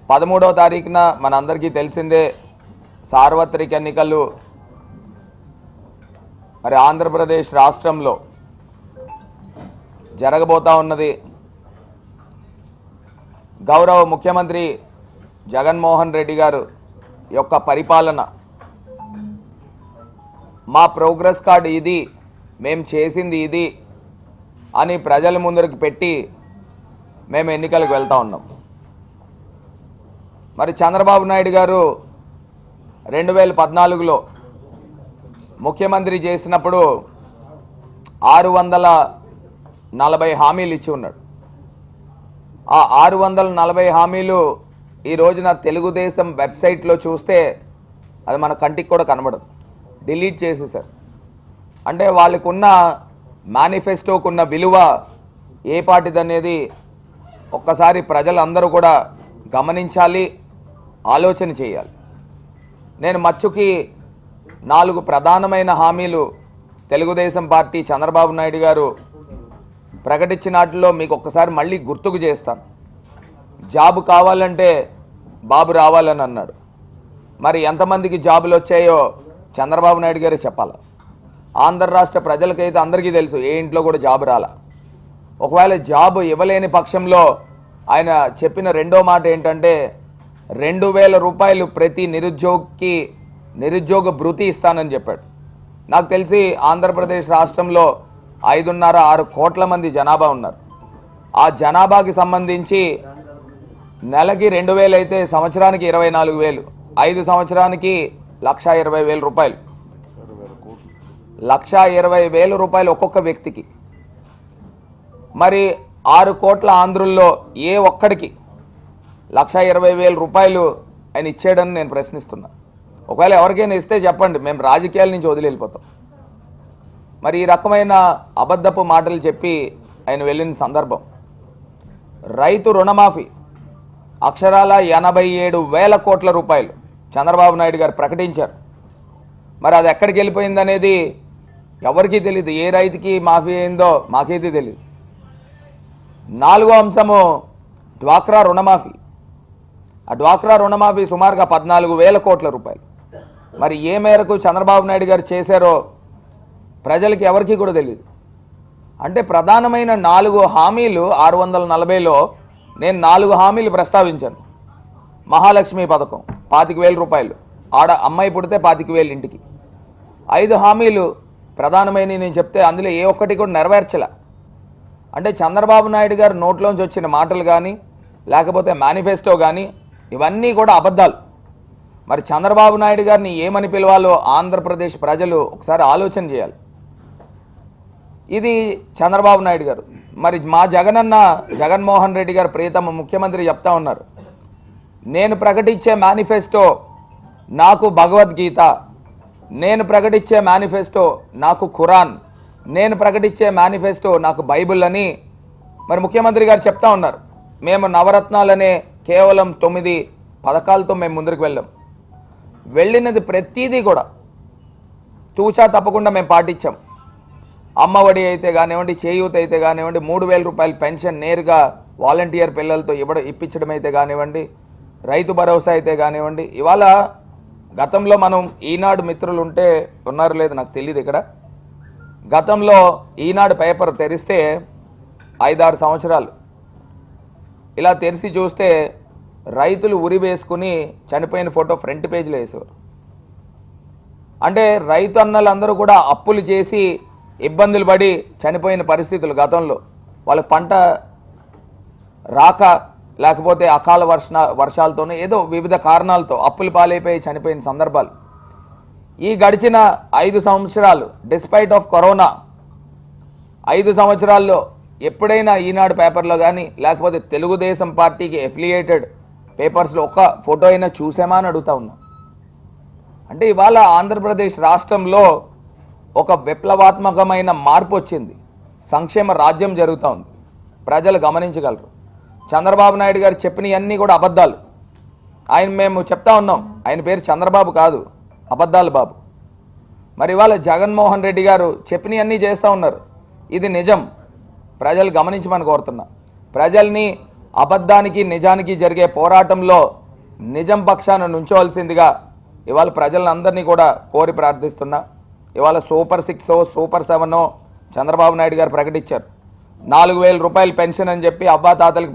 13వ తారీఖున మనందరికీ తెలిసిందే సార్వత్రిక ఎన్నికలు మరి ఆంధ్రప్రదేశ్ రాష్ట్రంలో జరగబోతా ఉన్నది. గౌరవ ముఖ్యమంత్రి జగన్మోహన్ రెడ్డి గారు యొక్క పరిపాలన, మా ప్రోగ్రెస్ కార్డు ఇది, మేము చేసింది ఇది అని ప్రజల ముందరికి పెట్టి మేము ఎన్నికలకు వెళ్తూ ఉన్నాం. మరి చంద్రబాబు నాయుడు గారు 2014లో ముఖ్యమంత్రి చేసినప్పుడు 640 హామీలు ఇచ్చి ఉన్నాడు. ఆ 640 హామీలు ఈ రోజున తెలుగుదేశం వెబ్సైట్లో చూస్తే అది మన కంటికి కూడా కనబడదు, డిలీట్ చేసేసారు. అంటే వాళ్ళకున్న మేనిఫెస్టోకున్న విలువ ఏ పాటిదనేది ఒక్కసారి ప్రజలందరూ కూడా గమనించాలి, ఆలోచన చేయాలి. నేను మచ్చుకి 4 ప్రధానమైన హామీలు తెలుగుదేశం పార్టీ చంద్రబాబు నాయుడు గారు ప్రకటించినట్లో మీకు ఒక్కసారి మళ్ళీ గుర్తుకు చేస్తాను. జాబు కావాలంటే బాబు రావాలని అన్నాడు. మరి ఎంతమందికి జాబులు వచ్చాయో చంద్రబాబు నాయుడు గారే చెప్పాలి. ఆంధ్ర రాష్ట్ర ప్రజలకైతే అందరికీ తెలుసు, ఏ ఇంట్లో కూడా జాబు రాలా. ఒకవేళ జాబు ఇవ్వలేని పక్షంలో ఆయన చెప్పిన రెండో మాట ఏంటంటే 2000 రూపాయలు ప్రతి నిరుద్యోగికి నిరుద్యోగ భృతి ఇస్తానని చెప్పాడు. నాకు తెలిసి ఆంధ్రప్రదేశ్ రాష్ట్రంలో 5.5-6 కోట్ల మంది జనాభా ఉన్నారు. ఆ జనాభాకి సంబంధించి నెలకి 2000 అయితే సంవత్సరానికి 24,000, 5 సంవత్సరానికి 1,20,000 రూపాయలు, 1,20,000 రూపాయలు ఒక్కొక్క వ్యక్తికి. మరి 6 కోట్ల ఆంధ్రుల్లో ఏ ఒక్కడికి 1,20,000 రూపాయలు ఆయన ఇచ్చాడని నేను ప్రశ్నిస్తున్నా. ఒకవేళ ఎవరికైనా ఇస్తే చెప్పండి, మేము రాజకీయాల నుంచి వదిలి వెళ్ళిపోతాం. మరి ఈ రకమైన అబద్ధపు మాటలు చెప్పి ఆయన వెళ్ళిన సందర్భం. రైతు రుణమాఫీ అక్షరాల 87,000 కోట్ల రూపాయలు చంద్రబాబు నాయుడు గారు ప్రకటించారు. మరి అది ఎక్కడికి వెళ్ళిపోయిందనేది ఎవరికీ తెలియదు. ఏ రైతుకి మాఫీ అయిందో మాకైతే తెలియదు. 4వ అంశము డ్వాక్రా రుణమాఫీ. ఆ డ్వాక్రా రుణమాఫీ సుమారుగా 14,000 కోట్ల రూపాయలు. మరి ఏ మేరకు చంద్రబాబు నాయుడు గారు చేశారో ప్రజలకి ఎవరికీ కూడా తెలియదు. అంటే ప్రధానమైన 4 హామీలు 640లో నేను 4 హామీలు ప్రస్తావించాను. మహాలక్ష్మి పథకం 25,000 రూపాయలు, అమ్మాయి పుడితే 25,000 ఇంటికి. 5 హామీలు ప్రధానమైన నేను చెప్తే అందులో ఏ ఒక్కటి కూడా నెరవేర్చలే. అంటే చంద్రబాబు నాయుడు గారు నోట్లోంచి వచ్చిన మాటలు కానీ లేకపోతే మేనిఫెస్టో కానీ ఇవన్నీ కూడా అబద్ధాలు. మరి చంద్రబాబు నాయుడు గారిని ఏమని పిలవాలో ఆంధ్రప్రదేశ్ ప్రజలు ఒకసారి ఆలోచన చేయాలి. ఇది చంద్రబాబు నాయుడు గారు. మరి మా జగన్మోహన్ రెడ్డి గారు ప్రియతమ ముఖ్యమంత్రి చెప్తా ఉన్నారు, నేను ప్రకటించే మేనిఫెస్టో నాకు భగవద్గీత, నేను ప్రకటించే మేనిఫెస్టో నాకు ఖురాన్, నేను ప్రకటించే మేనిఫెస్టో నాకు బైబిల్ అని మరి ముఖ్యమంత్రి గారు చెప్తా ఉన్నారు. మేము నవరత్నాలనే కేవలం 9 పథకాలతో మేము ముందుకు వెళ్ళినది ప్రతిదీ కూడా తూచా తప్పకుండా మేము పాటించాం. అమ్మఒడి అయితే కానివ్వండి, చేయూత అయితే కానివ్వండి, 3,000 రూపాయల పెన్షన్ నేరుగా వాలంటీర్ పిల్లలతో ఇప్పించడం అయితే కానివ్వండి, రైతు భరోసా అయితే కానివ్వండి. ఇవాళ గతంలో మనం ఈనాడు మిత్రులు ఉంటే ఉన్నారు లేదు నాకు తెలియదు. ఇక్కడ గతంలో ఈనాడు పేపర్ తెరిస్తే 5-6 సంవత్సరాలు ఇలా తెరిచి చూస్తే రైతులు ఉరి వేసుకుని చనిపోయిన ఫోటో ఫ్రంట్ పేజీలో వేసేవారు. అంటే రైతు అన్నలందరూ కూడా అప్పులు చేసి ఇబ్బందులు పడి చనిపోయిన పరిస్థితులు గతంలో. వాళ్ళకి పంట రాక లేకపోతే అకాల వర్షాలతోనే ఏదో వివిధ కారణాలతో అప్పులు పాలైపోయి చనిపోయిన సందర్భాలు. ఈ గడిచిన 5 సంవత్సరాలు డిస్పైట్ ఆఫ్ కరోనా 5 సంవత్సరాల్లో ఎప్పుడైనా ఈనాడు పేపర్లో కానీ లేకపోతే తెలుగుదేశం పార్టీకి ఎఫిలియేటెడ్ పేపర్స్లో ఒక ఫోటో అయినా చూసామా అని అడుగుతా ఉన్నా. అంటే ఇవాళ ఆంధ్రప్రదేశ్ రాష్ట్రంలో ఒక విప్లవాత్మకమైన మార్పు వచ్చింది. సంక్షేమ రాజ్యం జరుగుతూ ఉంది, ప్రజలు గమనించగలరు. చంద్రబాబు నాయుడు గారు చెప్పినవన్నీ కూడా అబద్ధాలు. మేము చెప్తా ఉన్నాం, ఆయన పేరు చంద్రబాబు కాదు, అబద్ధాలు బాబు. మరి ఇవాళ జగన్మోహన్ రెడ్డి గారు చెప్పినవన్నీ చేస్తూ ఉన్నారు. ఇది నిజం, ప్రజలు గమనించమని కోరుతున్నా. ప్రజల్ని అబద్ధానికి నిజానికి జరిగే పోరాటంలో నిజం పక్షాన నుంచోవలసిందిగా ఇవాళ ప్రజలందరినీ కూడా కోరి ప్రార్థిస్తున్నా. ఇవాళ సూపర్ 6 సూపర్ 7 చంద్రబాబు నాయుడు గారు ప్రకటించారు. 4,000 రూపాయలు పెన్షన్ అని చెప్పి అబ్బా తాతలకు